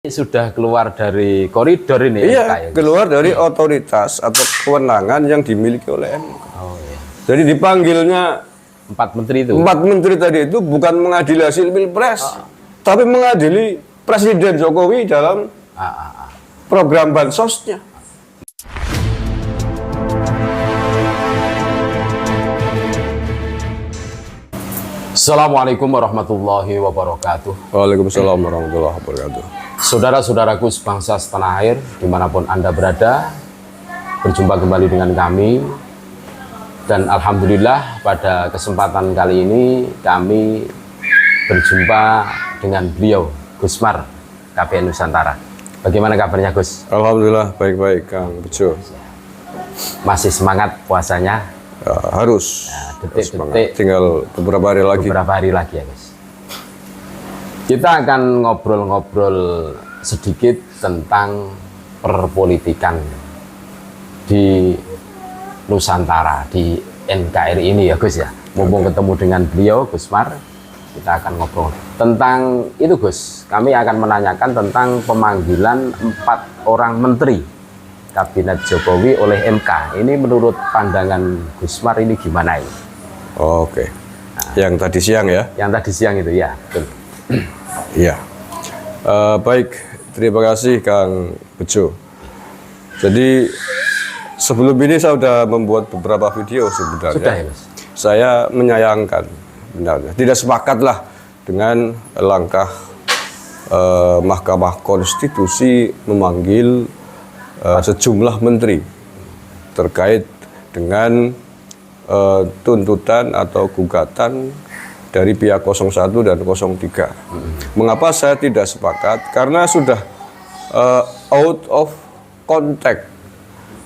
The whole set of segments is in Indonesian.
Sudah keluar dari koridor ini. Iya, MK, ya, keluar dari otoritas atau kewenangan yang dimiliki oleh MK. Oh, iya. Jadi dipanggilnya 4 menteri itu. 4 menteri tadi itu bukan mengadili hasil pilpres, tapi mengadili Presiden Jokowi dalam program bansosnya. Assalamualaikum warahmatullahi wabarakatuh. Waalaikumsalam warahmatullahi wabarakatuh. Saudara-saudaraku sebangsa setanah air, dimanapun Anda berada, berjumpa kembali dengan kami. Dan Alhamdulillah pada kesempatan kali ini kami berjumpa dengan beliau, Gusmar, KPN Nusantara. Bagaimana kabarnya, Gus? Alhamdulillah baik-baik, Kang Bejo. Masih semangat puasanya? Ya, harus. Detik-detik. Tinggal beberapa hari lagi. Beberapa hari lagi ya, Gus. Kita akan ngobrol-ngobrol sedikit tentang perpolitikan di Nusantara, di NKRI ini ya, Gus ya. Mumpung ketemu dengan beliau, Gusmar, kita akan ngobrol tentang itu, Gus. Kami akan menanyakan tentang pemanggilan 4 orang menteri Kabinet Jokowi oleh MK. Ini menurut pandangan Gusmar ini gimana ini? Oke. Yang tadi siang ya? Yang tadi siang itu ya, betul. Iya. Baik, terima kasih Kang Bejo. Jadi sebelum ini saya sudah membuat beberapa video sebenarnya. Sudah ya, Mas? Saya menyayangkan, benarnya tidak sepakatlah dengan langkah Mahkamah Konstitusi memanggil sejumlah menteri terkait dengan tuntutan atau gugatan dari pihak 01 dan 03. Mengapa saya tidak sepakat? Karena sudah out of context.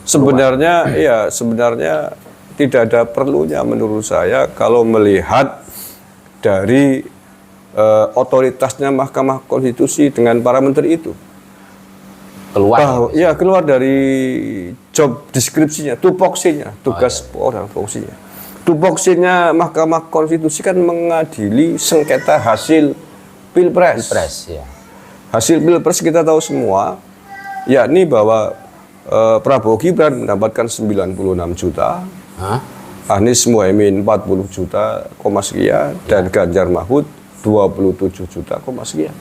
Sebenarnya tidak ada perlunya menurut saya kalau melihat dari otoritasnya Mahkamah Konstitusi dengan para menteri itu. Keluar dari job deskripsinya, tupoksinya, tugas orang fungsinya. Tupoksinya Mahkamah Konstitusi kan mengadili sengketa hasil pilpres. Ya. Hasil pilpres kita tahu semua, yakni bahwa Prabowo Gibran mendapatkan 96 juta, Anies Muhaimin 40 juta, sekian, dan Ganjar Mahfud 27 juta, sekian.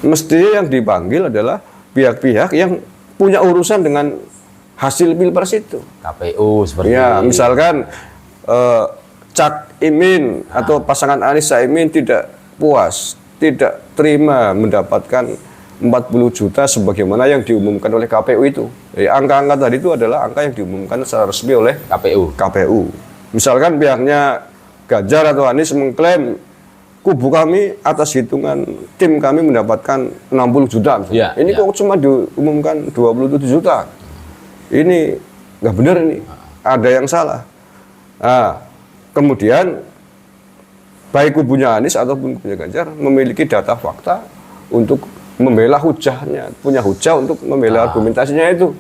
Mestinya yang dipanggil adalah pihak-pihak yang punya urusan dengan hasil pilpres itu. KPU seperti ya, misalkan Cak Imin atau pasangan Anies Muhaimin tidak puas, tidak terima mendapatkan 40 juta sebagaimana yang diumumkan oleh KPU itu. Angka-angka tadi itu adalah angka yang diumumkan secara resmi oleh KPU. Misalkan pihaknya Ganjar atau Anies mengklaim kubu kami atas hitungan tim kami mendapatkan 60 juta. Ya, ini kok cuma diumumkan 27 juta. Ini nggak benar ini. Ada yang salah. Nah, kemudian baik kubunya Anies ataupun kubunya Ganjar memiliki data fakta untuk membela hujahnya, punya hujah untuk membela argumentasinya itu.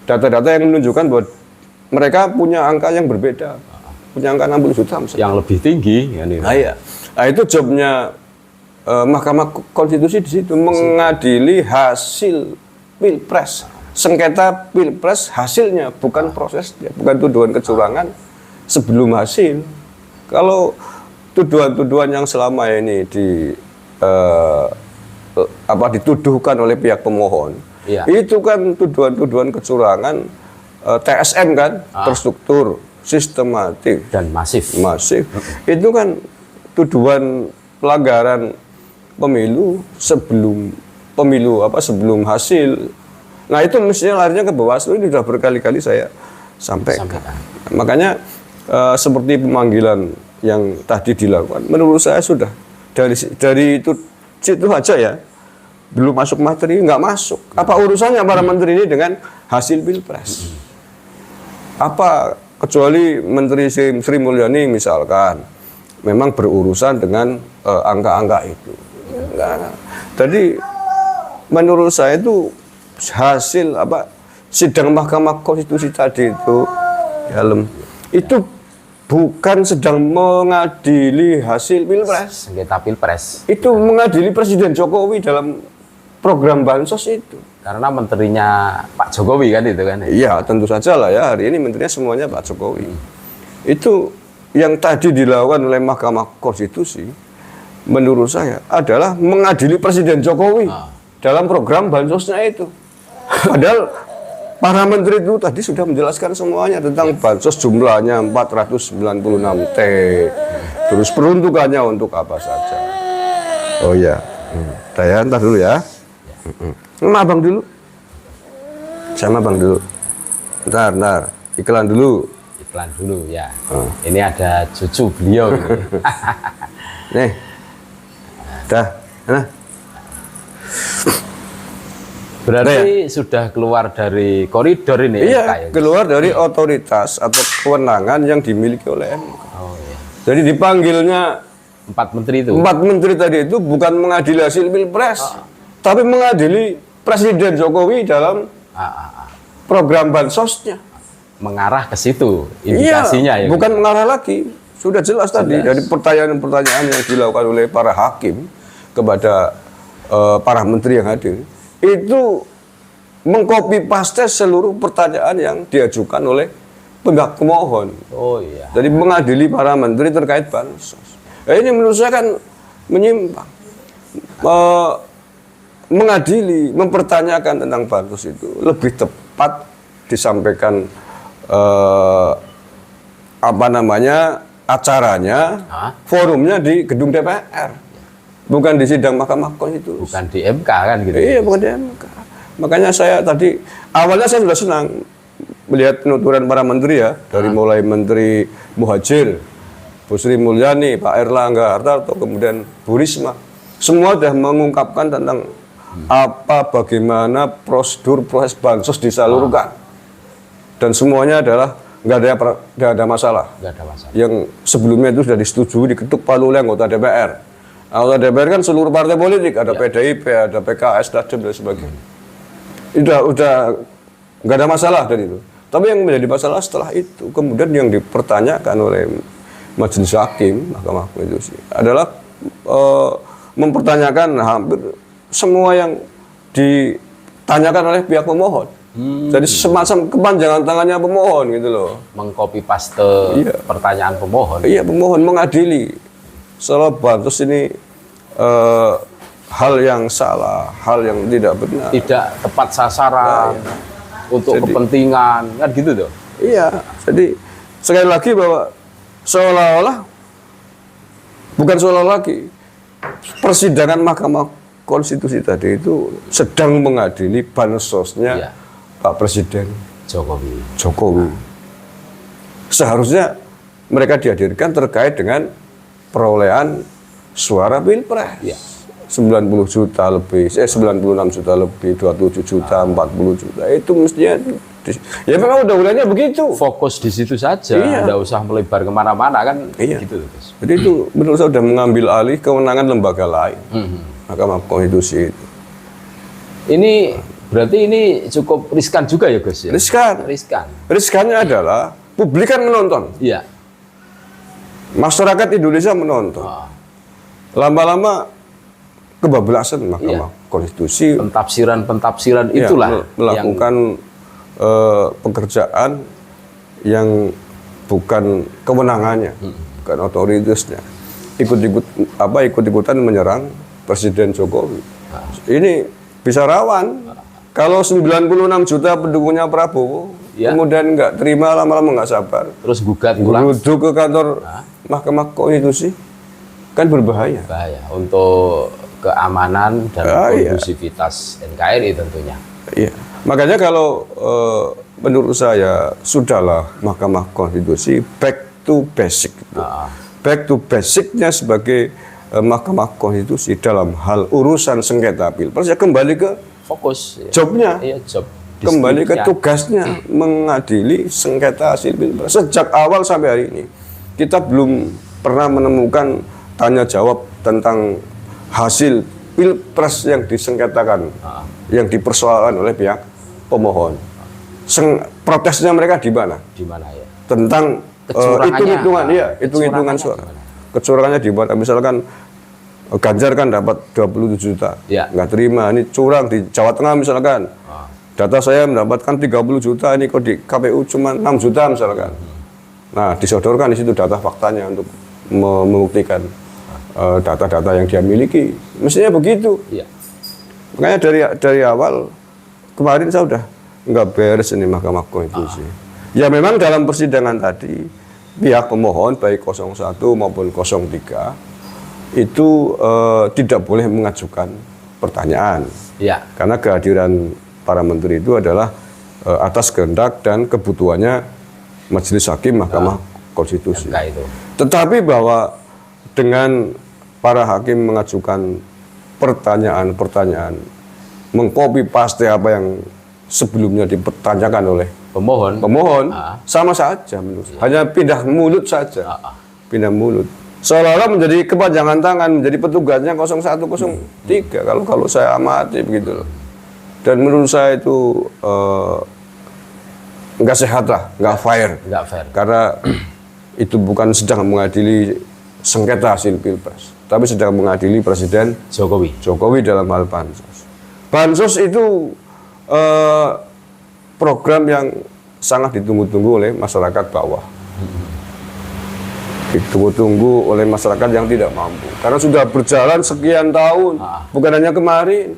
Data-data yang menunjukkan bahwa mereka punya angka yang berbeda. Punya angka 60 juta misalnya. Yang lebih tinggi ya, Nah, itu jobnya Mahkamah Konstitusi di situ mengadili hasil pilpres, sengketa pilpres hasilnya, bukan prosesnya, bukan tuduhan kecurangan sebelum hasil. Kalau tuduhan-tuduhan yang selama ini dituduhkan oleh pihak pemohon, itu kan tuduhan-tuduhan kecurangan TSM kan, terstruktur, sistematik dan masif. Itu kan tuduhan pelanggaran pemilu sebelum hasil. Nah, itu mestinya larinya ke Bawaslu. Ini sudah berkali-kali saya sampaikan. Makanya seperti pemanggilan yang tadi dilakukan, menurut saya sudah dari itu situ aja ya, belum masuk materi, nggak masuk. Apa urusannya para menteri ini dengan hasil pilpres? Apa kecuali Menteri Sri Mulyani misalkan memang berurusan dengan angka-angka itu. Jadi menurut saya itu hasil sidang Mahkamah Konstitusi tadi itu bukan sedang mengadili hasil pilpres. Sengketa pilpres. Itu mengadili Presiden Jokowi dalam program bansos itu. Karena menterinya Pak Jokowi kan itu kan. Iya, tentu saja lah ya, hari ini menterinya semuanya Pak Jokowi. Itu yang tadi dilakukan oleh Mahkamah Konstitusi, menurut saya adalah mengadili Presiden Jokowi dalam program bansosnya itu. Padahal para menteri itu tadi sudah menjelaskan semuanya tentang bansos, jumlahnya 496 T. Terus peruntukannya untuk apa saja. Oh iya. Saya ntar dulu ya. Sama abang dulu. Sama abang dulu. Ntar. Iklan dulu. Iklan dulu ya. Ini ada cucu beliau. Nih. Dah. Nah. Berarti sudah keluar dari koridor ini. Iya, MK, ya? keluar dari otoritas atau kewenangan yang dimiliki oleh MK. Oh, iya. Jadi dipanggilnya 4 menteri itu. 4 menteri tadi itu bukan mengadili hasil pilpres, tapi mengadili Presiden Jokowi dalam program bansosnya. Mengarah ke situ indikasinya iya, ya. bukan mengarah lagi. Sudah jelas tadi dari pertanyaan-pertanyaan yang dilakukan oleh para hakim kepada para menteri yang hadir. Itu mengcopy paste seluruh pertanyaan yang diajukan oleh pihak pemohon. Oh iya. Jadi mengadili para menteri terkait bansos. Ini menurut saya kan menyimpang. Mengadili, mempertanyakan tentang bansos itu lebih tepat disampaikan acaranya, forumnya di gedung DPR. Bukan di sidang Mahkamah Konstitusi. Bukan di MK kan gitu. Iya, bukan di MK. Makanya saya tadi, awalnya saya sudah senang melihat penuturan para menteri ya. Dari mulai Menteri Muhajir, Bu Sri Mulyani, Pak Erlangga Hartarto, kemudian Bu Risma. Semua sudah mengungkapkan tentang bagaimana prosedur proses bansos disalurkan. Dan semuanya adalah nggak ada masalah. Nggak ada masalah. Yang sebelumnya itu sudah disetujui, diketuk palu oleh anggota DPR. Anggota DPR kan seluruh partai politik, ada PDIP, ada PKS, Nasdem dan sebagainya. Udah nggak ada masalah dari itu. Tapi yang menjadi masalah setelah itu, kemudian yang dipertanyakan oleh Majelis Hakim Mahkamah Konstitusi adalah mempertanyakan hampir semua yang ditanyakan oleh pihak pemohon. Jadi semacam kepanjangan tangannya pemohon gitu loh. Mengcopy paste pertanyaan pemohon. Iya, pemohon mengadili. Soal bansos ini hal yang salah, hal yang tidak benar. Tidak tepat sasaran untuk kepentingan, kan gitu tuh. Iya, jadi sekali lagi bahwa bukan seolah lagi, persidangan Mahkamah Konstitusi tadi itu sedang mengadili bansosnya Pak Presiden Jokowi. Seharusnya mereka dihadirkan terkait dengan perolehan suara pilpres. 90 juta lebih, 96 juta lebih, 27 juta, 40 juta. Itu mestinya, ya memang undang-undangnya begitu. Fokus di situ saja, nggak usah melebar kemana-mana kan. Gitu. Jadi itu menurut saya sudah mengambil alih kewenangan lembaga lain. Mahkamah Konstitusi itu. Ini berarti ini cukup riskan juga ya Gus ya? Riskan. Riskannya adalah publik kan menonton. Iya. Masyarakat Indonesia menonton. Lama-lama kebablasan Mahkamah Konstitusi. Pentafsiran itulah melakukan pekerjaan yang bukan kewenangannya, bukan otoritasnya. Ikut-ikutan menyerang Presiden Jokowi. Ini bisa rawan. Kalau 96 juta pendukungnya Prabowo, kemudian nggak terima, lama-lama nggak sabar, terus gugat pulang, duduk ke kantor Mahkamah Konstitusi, kan berbahaya. Bahaya untuk keamanan dan kondusivitas NKRI tentunya. Iya. Makanya kalau menurut saya sudahlah Mahkamah Konstitusi back to basic. Back to basicnya sebagai Mahkamah Konstitusi dalam hal urusan sengketa pilpres ya kembali ke fokus jobnya. Iya, job. Kembali ke tugasnya mengadili sengketa hasil pilpres. Sejak awal sampai hari ini kita belum pernah menemukan tanya jawab tentang hasil pilpres yang disengketakan, yang dipersoalkan oleh pihak pemohon. Protesnya mereka di mana? Di mana ya? Tentang hitung-hitungan suara. Kecurangannya di mana? Misalkan Ganjar kan dapat 27 juta, Ya. nggak terima, ini curang di Jawa Tengah misalkan. Data saya mendapatkan 30 juta, ini kok di KPU cuma 6 juta misalkan. Nah, disodorkan di situ data faktanya untuk membuktikan data-data yang dia miliki. Mestinya begitu. Iya. Makanya dari awal kemarin saya udah nggak beres ini Mahkamah Konstitusi. Ya memang dalam persidangan tadi pihak pemohon baik 01 maupun 03 itu tidak boleh mengajukan pertanyaan. Iya. Karena kehadiran para menteri itu adalah atas kehendak dan kebutuhannya Majelis Hakim Mahkamah Konstitusi. MK itu. Tetapi bahwa dengan para hakim mengajukan pertanyaan-pertanyaan, mengcopy paste apa yang sebelumnya dipertanyakan oleh Pemohon. sama saja menurut saya. Hanya pindah mulut saja. Pindah mulut. Seolah-olah menjadi kepanjangan tangan, menjadi petugasnya 0103 kalau saya amati begitu loh. Dan menurut saya itu nggak sehat lah, nggak fair. Nggak fair. Karena itu bukan sedang mengadili sengketa hasil pilpres, tapi sedang mengadili Presiden Jokowi dalam hal bansos. Bansos itu program yang sangat ditunggu-tunggu oleh masyarakat bawah. Ditunggu-tunggu oleh masyarakat yang tidak mampu. Karena sudah berjalan sekian tahun, bukan hanya kemarin.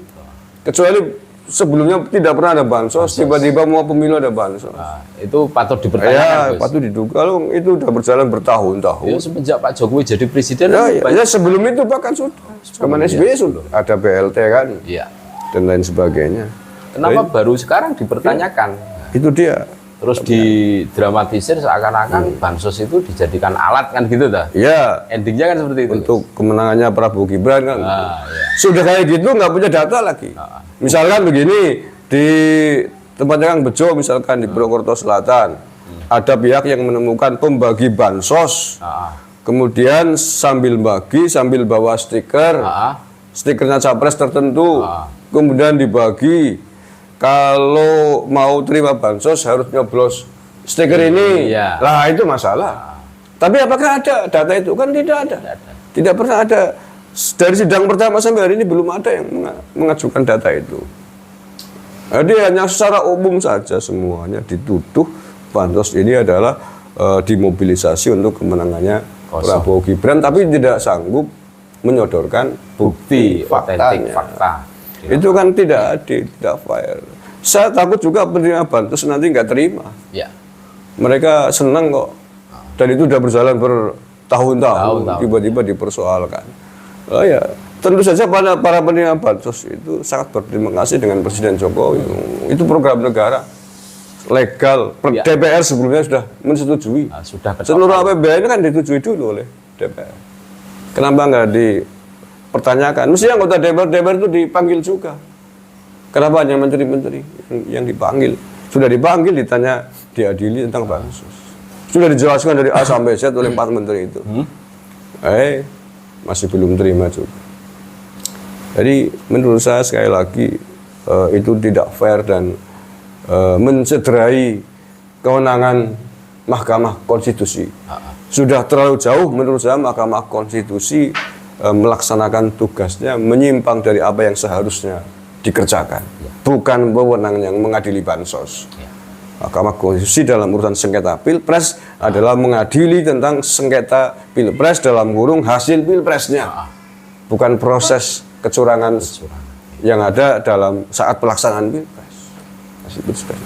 Kecuali sebelumnya tidak pernah ada bansos, tiba-tiba mau pemilu ada bansos. Itu patut dipertanyakan. Ya, patut diduga. Kalau itu sudah berjalan bertahun-tahun. Ya, semenjak Pak Jokowi jadi presiden. Ya, sebelum itu bahkan sudah. Zaman SBY sudah ada BLT kan. Iya. Dan lain sebagainya. Kenapa baru sekarang dipertanyakan? Itu dia. Terus didramatisir seakan-akan bansos itu dijadikan alat kan gitu dah. Ya. Endingnya kan seperti itu. Untuk kemenangannya Prabowo Gibran kan. Ya. Sudah kayak gitu nggak punya data lagi. Misalkan begini, di tempatnya Kang Bejo misalkan di Purwokerto Selatan, ada pihak yang menemukan pembagi bansos, kemudian sambil bagi, sambil bawa stiker, stikernya capres tertentu, kemudian dibagi, kalau mau terima bansos harus nyoblos stiker ini. Lah itu masalah. Tapi apakah ada data itu? Kan tidak ada. Tidak pernah ada. Dari sidang pertama sampai hari ini belum ada yang mengajukan data itu. Jadi hanya secara umum saja semuanya dituduh bansos ini adalah dimobilisasi untuk kemenangannya Prabowo Gibran, tapi tidak sanggup menyodorkan bukti faktanya. Itu kan tidak adil, tidak fair. Saya takut juga penerima bansos nanti nggak terima. Ya. Mereka senang kok, dan itu sudah berjalan bertahun-tahun, tiba-tiba dipersoalkan. Oh ya, tentu saja para penerima bansos itu sangat berterima kasih dengan Presiden Jokowi. Itu program negara legal. DPR sebelumnya sudah menyetujui. Seluruh APBN kan disetujui dulu oleh DPR. Kenapa nggak dipertanyakan? Mesti anggota DPR itu dipanggil juga. Kenapa hanya menteri-menteri yang dipanggil? Sudah dipanggil, ditanya, diadili tentang bansos. Sudah dijelaskan dari A sampai Z oleh 4 menteri itu. Masih belum terima juga. Jadi menurut saya sekali lagi itu tidak fair dan mencederai kewenangan Mahkamah Konstitusi. Sudah terlalu jauh menurut saya Mahkamah Konstitusi melaksanakan tugasnya menyimpang dari apa yang seharusnya dikerjakan. Bukan wewenang yang mengadili bansos. Mahkamah Konstitusi dalam urusan sengketa pilpres adalah mengadili tentang sengketa pilpres dalam kurung hasil pilpresnya, bukan proses kecurangan yang ada dalam saat pelaksanaan pilpres.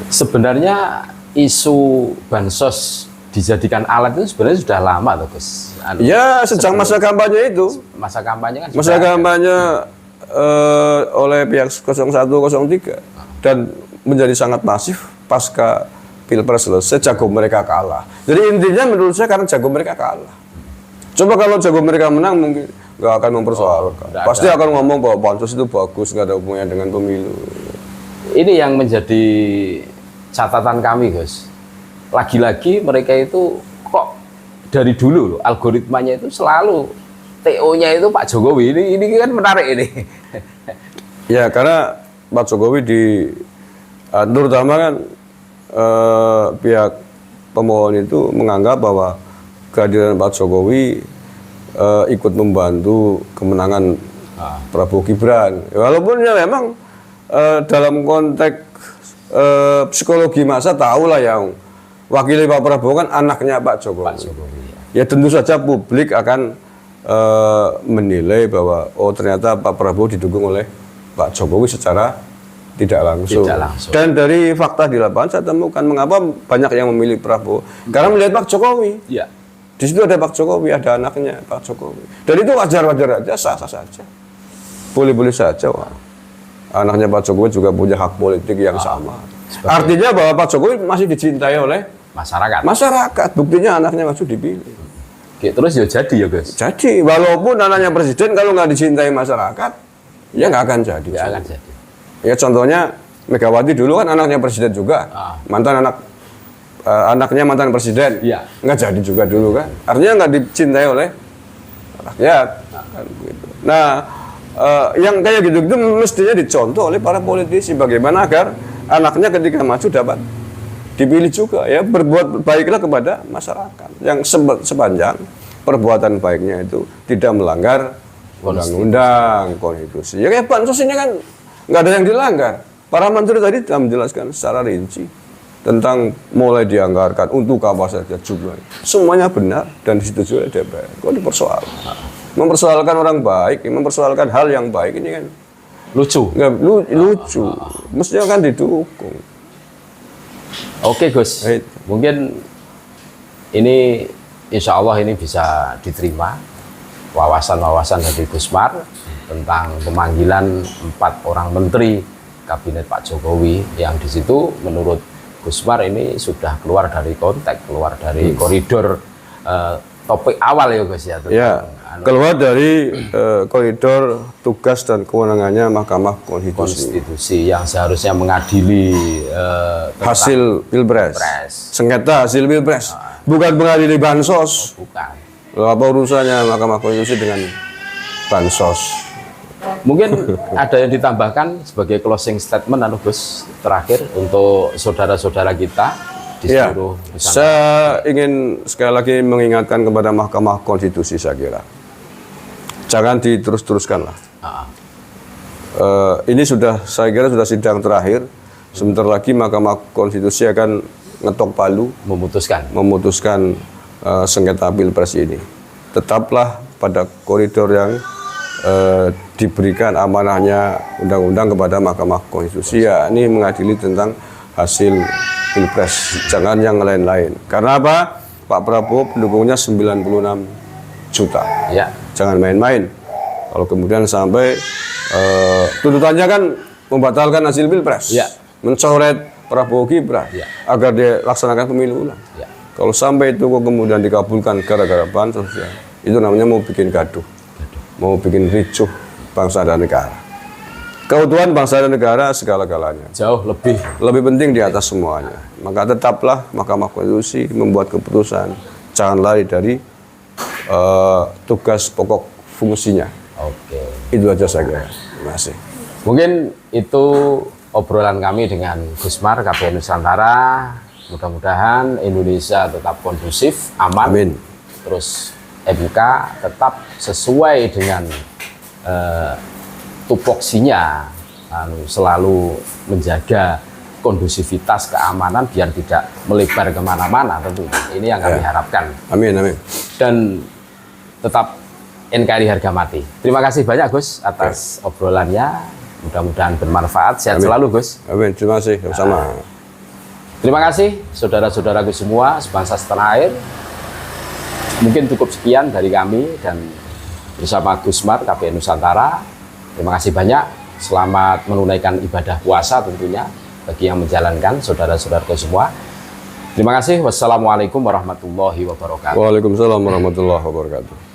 Sebenarnya isu bansos dijadikan alat itu sebenarnya sudah lama tuh Gus. Ya sejak masa kampanye itu. Masa kampanye kan. Masa kampanye oleh pihak 0103 dan menjadi sangat masif. Pasca pilpres selesai, jago mereka kalah. Jadi intinya menurut saya karena jago mereka kalah. Coba kalau jago mereka menang mungkin nggak akan mempersoalkan. Pasti akan ngomong bahwa bansos itu bagus, nggak ada hubungannya dengan pemilu. Ini yang menjadi catatan kami, Gus. Lagi-lagi mereka itu kok dari dulu loh, algoritmanya itu selalu TO-nya itu Pak Jokowi. Ini kan menarik ini. Ya karena Pak Jokowi terutama kan pihak pemohon itu menganggap bahwa kehadiran Pak Jokowi ikut membantu kemenangan Prabowo Gibran. Walaupun ya memang dalam konteks psikologi masa tahulah yang wakil Pak Prabowo kan anaknya Pak Jokowi. Ya tentu saja publik akan menilai bahwa oh ternyata Pak Prabowo didukung oleh Pak Jokowi secara tidak langsung. Dan dari fakta di lapangan saya temukan mengapa banyak yang memilih Prabowo karena melihat Pak Jokowi. Ya. Di situ ada Pak Jokowi, ada anaknya Pak Jokowi. Dan itu wajar-wajar aja, sah-sah saja. Boleh-boleh saja. Wah. Anaknya Pak Jokowi juga punya hak politik yang sama. Artinya bahwa Pak Jokowi masih dicintai oleh masyarakat. Masyarakat. Buktinya anaknya masuk dipilih. Oke, terus ya jadi ya guys. Jadi walaupun anaknya presiden kalau nggak dicintai masyarakat, ya nggak akan jadi. Nggak akan jadi. Ya contohnya Megawati dulu kan anaknya presiden juga, mantan anaknya mantan presiden, nggak jadi juga dulu kan. Artinya nggak dicintai oleh rakyat. Kan begitu. Nah, yang kayak gitu-gitu mestinya dicontoh oleh para politisi bagaimana agar anaknya ketika maju dapat dipilih juga ya berbuat baiklah kepada masyarakat yang sepanjang perbuatan baiknya itu tidak melanggar undang-undang konstitusi. Ya kayak bansos ini kan nggak ada yang dilanggar. Para menteri tadi telah menjelaskan secara rinci tentang mulai dianggarkan untuk apa saja jumlahnya. Semuanya benar dan disetujui oleh DPR. Kok dipersoalkan? Mempersoalkan orang baik, mempersoalkan hal yang baik ini kan lucu. Nggak lucu. Mestinya kan didukung. Oke Gus, mungkin ini insya Allah ini bisa diterima wawasan-wawasan dari Gus Mar tentang pemanggilan 4 orang menteri kabinet Pak Jokowi yang di situ menurut Gus Mar ini sudah keluar dari konteks, keluar dari koridor topik awal ya Gus ya. Ya, keluar dari koridor tugas dan kewenangannya Mahkamah Konstitusi yang seharusnya mengadili hasil pilpres, sengketa hasil pilpres, bukan mengadili bansos. Bukan. Lalu apa urusannya Mahkamah Konstitusi dengan bansos? Mungkin ada yang ditambahkan sebagai closing statement Gus terakhir untuk saudara-saudara kita di seluruh Nusantara. Saya ingin sekali lagi mengingatkan kepada Mahkamah Konstitusi saya kira. Jangan diterus-teruskan lah. Ini saya kira sudah sidang terakhir. Sebentar lagi Mahkamah Konstitusi akan ngetok palu, memutuskan sengketa pilpres ini. Tetaplah pada koridor yang diberikan amanahnya undang-undang kepada Mahkamah Konstitusi, ya ini mengadili tentang hasil pilpres, jangan yang lain-lain. Karena apa? Pak Prabowo pendukungnya 96 juta. Ya. Jangan main-main. Kalau kemudian sampai tuntutannya kan membatalkan hasil pilpres, mencoret Prabowo Gibran, agar dia laksanakan pemilu ulang. Kalau sampai itu kok kemudian dikabulkan gara-gara bansos, itu namanya mau bikin gaduh, mau bikin ricuh bangsa dan negara. Keutuhan bangsa dan negara segala-galanya. Jauh lebih penting di atas semuanya. Maka tetaplah Mahkamah Konstitusi membuat keputusan. Jangan lari dari tugas pokok fungsinya. Oke. Itu aja saya kira. Terima kasih. Mungkin itu obrolan kami dengan Gus Mar, KPN Nusantara. Mudah-mudahan Indonesia tetap kondusif, aman. Amin. Terus MK tetap sesuai dengan tupoksinya, selalu menjaga kondusivitas keamanan biar tidak melebar kemana-mana tentunya. Ini yang kami harapkan. Amin, amin. Dan tetap NKRI harga mati. Terima kasih banyak Gus atas obrolannya. Mudah-mudahan bermanfaat. Sehat selalu Gus. Amin. Terima kasih. Sama. Terima kasih saudara-saudaraku semua sebangsa setanah air. Mungkin cukup sekian dari kami dan bersama Gus Mar KPN Nusantara. Terima kasih banyak. Selamat menunaikan ibadah puasa tentunya bagi yang menjalankan saudara-saudaraku semua. Terima kasih. Wassalamualaikum warahmatullahi wabarakatuh. Waalaikumsalam warahmatullahi wabarakatuh.